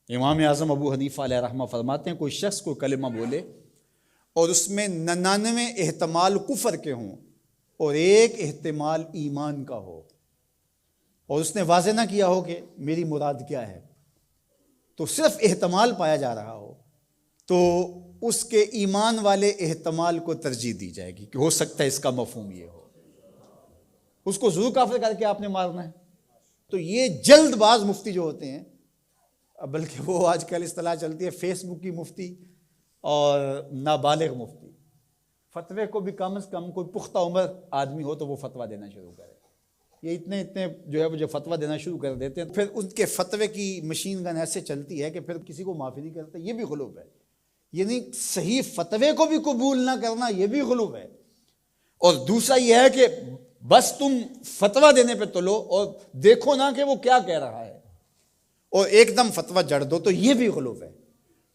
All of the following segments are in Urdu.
امام اعظم ابو حنیفہ علیہ رحمہ فرماتے ہیں کوئی شخص کو کلمہ بولے اور اس میں 99 احتمال کفر کے ہوں اور ایک احتمال ایمان کا ہو، اور اس نے واضح نہ کیا ہو کہ میری مراد کیا ہے، تو صرف احتمال پایا جا رہا ہو، تو اس کے ایمان والے احتمال کو ترجیح دی جائے گی کہ ہو سکتا ہے اس کا مفہوم یہ ہو، اس کو ضرور کافر کر کے آپ نے مارنا ہے۔ تو یہ جلد باز مفتی جو ہوتے ہیں، بلکہ وہ آج کل اصطلاح چلتی ہے فیس بک کی مفتی اور نابالغ مفتی، فتوے کو بھی کم از کم کوئی پختہ عمر آدمی ہو تو وہ فتویٰ دینا شروع کرے۔ یہ اتنے جو ہے وہ جو فتویٰ دینا شروع کر دیتے ہیں، پھر ان کے فتوے کی مشین گن ایسے چلتی ہے کہ پھر کسی کو معافی نہیں کرتے۔ یہ بھی غلو ہے، یعنی صحیح فتوے کو بھی قبول نہ کرنا یہ بھی غلو ہے۔ اور دوسرا یہ ہے کہ بس تم فتویٰ دینے پہ تلو اور دیکھو نہ کہ وہ کیا کہہ رہا ہے اور ایک دم فتویٰ جڑ دو، تو یہ بھی غلو ہے۔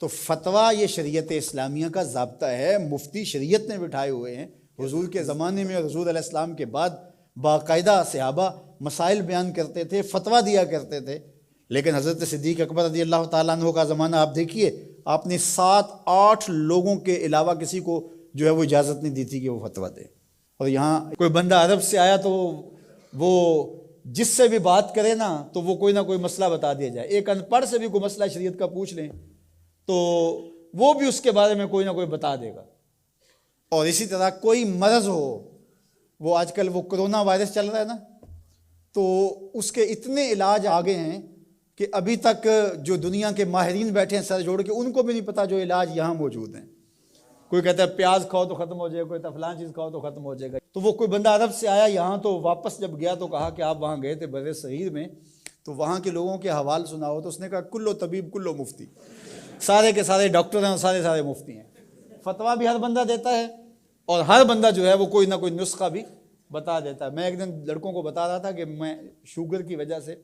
تو فتویٰ یہ شریعت اسلامیہ کا ضابطہ ہے، مفتی شریعت نے بٹھائے ہوئے ہیں۔ حضور کے زمانے میں اور حضور علیہ السلام کے بعد باقاعدہ صحابہ مسائل بیان کرتے تھے، فتویٰ دیا کرتے تھے، لیکن حضرت صدیق اکبر رضی اللہ تعالیٰ عنہ کا زمانہ آپ دیکھیے، آپ نے 7-8 لوگوں کے علاوہ کسی کو جو ہے وہ اجازت نہیں دی تھی کہ وہ فتویٰ دے۔ اور یہاں کوئی بندہ عرب سے آیا تو وہ جس سے بھی بات کرے نا تو وہ کوئی نہ کوئی مسئلہ بتا دیا جائے۔ ایک ان پڑھ سے بھی کوئی مسئلہ شریعت کا پوچھ لیں تو وہ بھی اس کے بارے میں کوئی نہ کوئی بتا دے گا۔ اور اسی طرح کوئی مرض ہو، وہ آج کل وہ کرونا وائرس چل رہا ہے نا، تو اس کے اتنے علاج آگے ہیں کہ ابھی تک جو دنیا کے ماہرین بیٹھے ہیں سر جوڑ کے، ان کو بھی نہیں پتا جو علاج یہاں موجود ہیں۔ کوئی کہتا ہے پیاز کھاؤ تو ختم ہو جائے گا، کوئی کہتا ہے فلاں چیز کھاؤ تو ختم ہو جائے گا۔ تو وہ کوئی بندہ عرب سے آیا یہاں، تو واپس جب گیا تو کہا کہ آپ وہاں گئے تھے بر صغیر میں، تو وہاں کے لوگوں کے حوال سناؤ، تو اس نے کہا کلو طبیب کلو مفتی، سارے کے سارے ڈاکٹر ہیں اور سارے مفتی ہیں۔ فتویٰ بھی ہر بندہ دیتا ہے اور ہر بندہ جو ہے وہ کوئی نہ کوئی نسخہ بھی بتا دیتا ہے۔ میں ایک دن لڑکوں کو بتا رہا تھا کہ میں شوگر کی وجہ سے،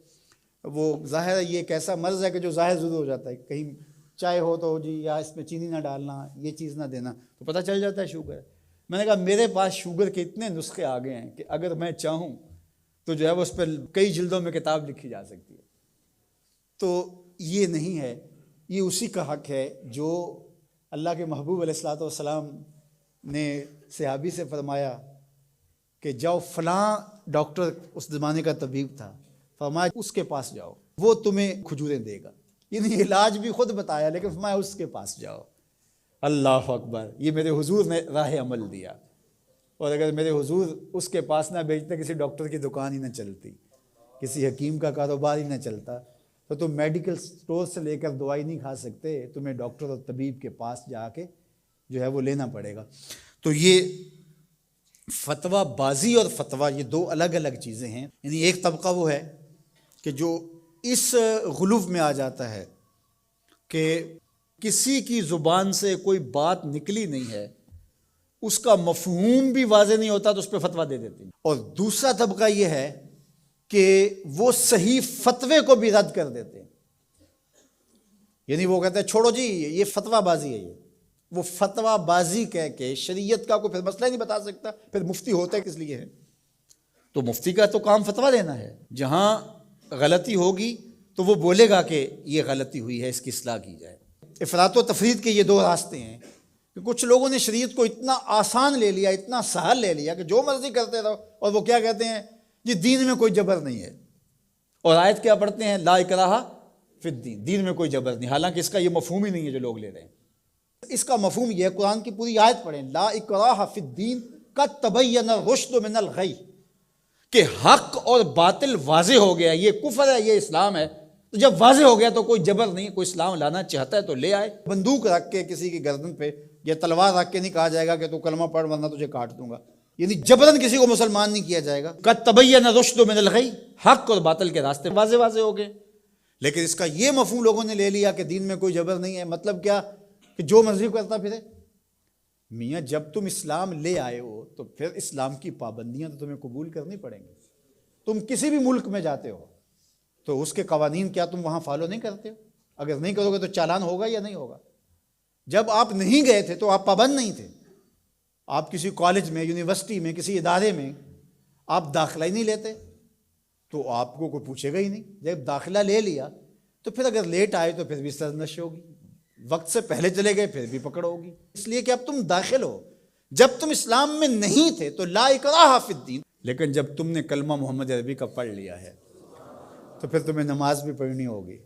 وہ ظاہر ہے یہ ایک ایسا مرض ہے کہ جو ظاہر ضرور ہو جاتا ہے، کہیں چائے ہو تو جی یا اس میں چینی نہ ڈالنا، یہ چیز نہ دینا، تو پتہ چل جاتا ہے شوگر ہے۔ میں نے کہا میرے پاس شوگر کے اتنے نسخے آ گئے ہیں کہ اگر میں چاہوں تو جو ہے وہ اس پہ کئی جلدوں میں کتاب لکھی جا سکتی ہے۔ تو یہ نہیں ہے، یہ اسی کا حق ہے جو اللہ کے محبوب علیہ الصلوۃ والسلام نے صحابی سے فرمایا کہ جاؤ فلاں ڈاکٹر اس زمانے کا طبیب تھا، فرمایا اس کے پاس جاؤ، وہ تمہیں کھجوریں دے گا۔ یعنی علاج بھی خود بتایا لیکن فرمایا اس کے پاس جاؤ۔ اللہ اکبر، یہ میرے حضور نے راہ عمل دیا، اور اگر میرے حضور اس کے پاس نہ بھیجتے، کسی ڈاکٹر کی دکان ہی نہ چلتی، کسی حکیم کا کاروبار ہی نہ چلتا، تو تم میڈیکل سٹور سے لے کر دوائی نہیں کھا سکتے، تمہیں ڈاکٹر اور طبیب کے پاس جا کے جو ہے وہ لینا پڑے گا۔ تو یہ فتویٰ بازی اور فتویٰ یہ دو الگ الگ چیزیں ہیں۔ یعنی ایک طبقہ وہ ہے کہ جو اس غلو میں آ جاتا ہے کہ کسی کی زبان سے کوئی بات نکلی نہیں ہے، اس کا مفہوم بھی واضح نہیں ہوتا تو اس پہ فتویٰ دے دیتے ہیں۔ اور دوسرا طبقہ یہ ہے کہ وہ صحیح فتوے کو بھی رد کر دیتے ہیں، یعنی وہ کہتے ہیں چھوڑو جی یہ فتویٰ بازی ہے، یہ وہ فتویٰ بازی کہہ کے شریعت کا کوئی پھر مسئلہ ہی نہیں بتا سکتا، پھر مفتی ہوتا ہے کس لیے ہے؟ تو مفتی کا تو کام فتویٰ دینا ہے، جہاں غلطی ہوگی تو وہ بولے گا کہ یہ غلطی ہوئی ہے، اس کی اصلاح کی جائے۔ افراط و تفرید کے یہ دو راستے ہیں کہ کچھ لوگوں نے شریعت کو اتنا آسان لے لیا، اتنا سہل لے لیا کہ جو مرضی کرتے رہو، اور وہ کیا کہتے ہیں جی دین میں کوئی جبر نہیں ہے، اور آیت کیا پڑھتے ہیں لا اکراہ فی الدین، دین میں کوئی جبر نہیں، حالانکہ اس کا یہ مفہوم ہی نہیں ہے جو لوگ لے رہے ہیں۔ اس کا مفہوم یہ ہے، قرآن کی پوری آیت پڑھیں، لا اکراہ فی الدین قد تبین الرشد من الغی، کہ حق اور باطل واضح ہو گیا، یہ کفر ہے یہ اسلام ہے، تو جب واضح ہو گیا تو کوئی جبر نہیں، کوئی اسلام لانا چاہتا ہے تو لے آئے۔ بندوق رکھ کے کسی کی گردن پہ یا تلوار رکھ کے نہیں کہا جائے گا کہ تو کلمہ پڑھ ورنہ تجھے کاٹ دوں گا، یعنی جبرن کسی کو مسلمان نہیں کیا جائے گا۔ قد تبین الرشد من الغی، حق اور باطل کے راستے واضح ہو گئے۔ لیکن اس کا یہ مفہوم لوگوں نے لے لیا کہ دین میں کوئی جبر نہیں ہے، مطلب کیا کہ جو مرضی کرتا پھرے۔ میاں جب تم اسلام لے آئے ہو تو پھر اسلام کی پابندیاں تو تمہیں قبول کرنی پڑیں گی۔ تم کسی بھی ملک میں جاتے ہو تو اس کے قوانین کیا تم وہاں فالو نہیں کرتے ہو؟ اگر نہیں کرو گے تو چالان ہوگا یا نہیں ہوگا؟ جب آپ نہیں گئے تھے تو آپ پابند نہیں تھے، آپ کسی کالج میں، یونیورسٹی میں، کسی ادارے میں آپ داخلہ ہی نہیں لیتے تو آپ کو کوئی پوچھے گا ہی نہیں۔ جب داخلہ لے لیا تو پھر اگر لیٹ آئے تو پھر بھی سرزنش ہوگی، وقت سے پہلے چلے گئے پھر بھی پکڑ ہوگی، اس لیے کہ اب تم داخل ہو۔ جب تم اسلام میں نہیں تھے تو لا اکراہ فی الدین، لیکن جب تم نے کلمہ محمد عربی کا پڑھ لیا ہے تو پھر تمہیں نماز بھی پڑھنی ہوگی،